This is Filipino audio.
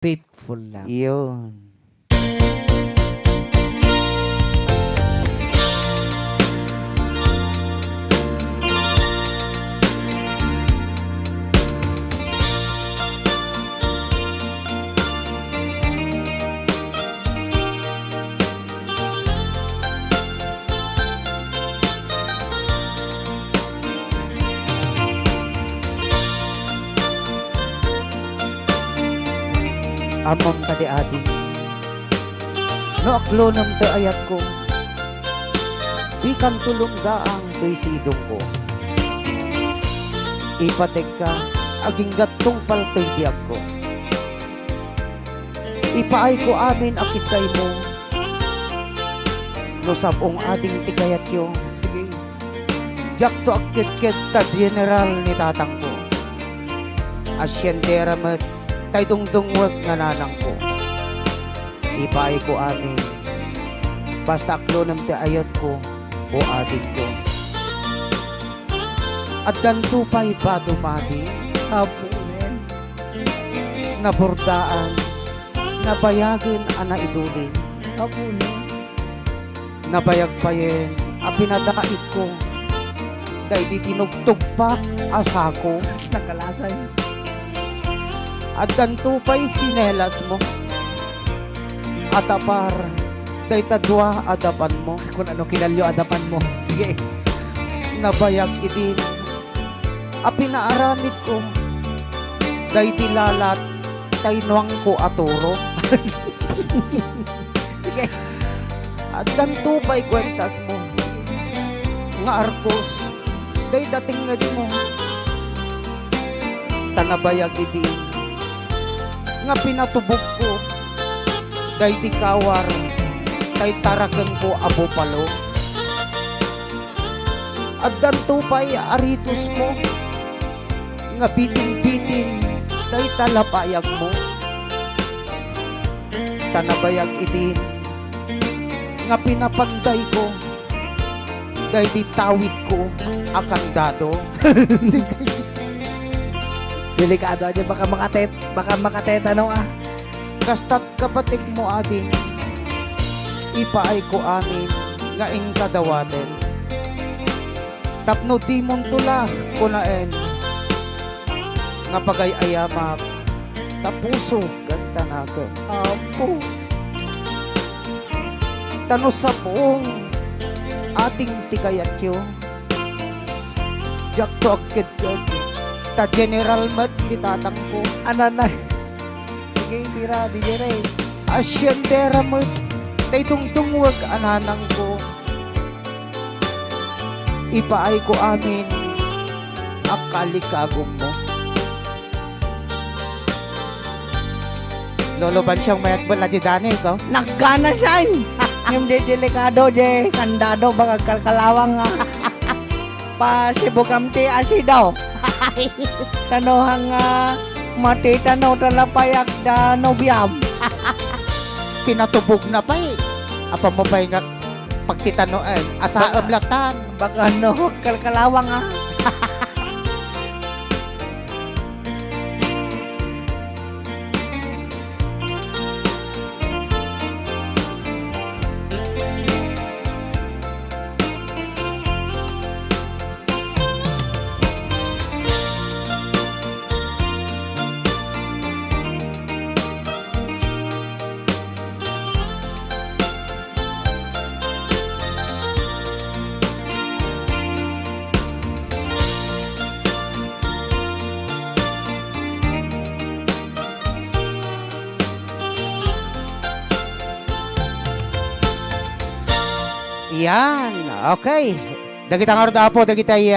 Faithful lang. Iyon. Amam kadi adi. No aklo nam te ayat ko. Di kan tulong daang to'y sidong ko. Ipatek ka, aging gatong palto'y biyag ko. Ipaay ko amin akitay mo. No sabong ading tikayat yo. Sige. Jak to akit-kit ta general ni tatang ko. Asyendera met tay dungdungwag nga nanang ko. Ipaay ko amin. Basta aklo nam te ayat ko o adik ko. At ganto pa'y ba dumadi? Hapunin. Nabordaan, nabayagin ana idulin. Hapunin. Nabayagpayen, a pinadait ko. Dahil di tinugtog pa asako. Nakalasay. At ganto pa'y sinelas mo. At apar, dahil tadwa adapan mo. Kung ano kinalyo adapan mo. Sige. Nabayag idin. A pinaaramid ko. Dahil tilalat, tainuang ko aturo. Sige. At ganto pa'y kwentas mo. Nga arkos, dahil dating nga di mo. Tanabayag idin. Nga pinatubog ko. Dahil di kawar, tay taragan ko abo palo. At ganto pa'y aritos mo. Nga biting-biting, dahil talapayag mo. Tanabayag idin. Nga pinapanday ko. Dahil di tawid ko akang dado. Delikado aja baka makatetanaw ah. Kasta't kapatid mo ading. Ipaay ko amin nga ing kadawaten. Tapno di mong tula kunaen. Nga pagay ayamak tapuso ganta natin. Apo. Tano sa buong ating tikayat yo. Jak to agkid ta general mat itatang ko. Ananay. Sige, tira, di jere. Asyendera mo tay tungtungwag ananang ko. Ipaay ko amin akalikagong mo. Lolo ban siyang mayat bala di dani ko. Nagkana siya. Yung di delikado, di kandado, baka kalkalawang nga. Pa sibugamti asidaw. Tanohang matitanaw talapayak da nobyam. Pinatubog na pa eh. Apa mo pa nga pagtitanoan. Asa ablatan. Baka no, kalkalawang nga. Yan. Okay. Dagitang araw po. Dagitay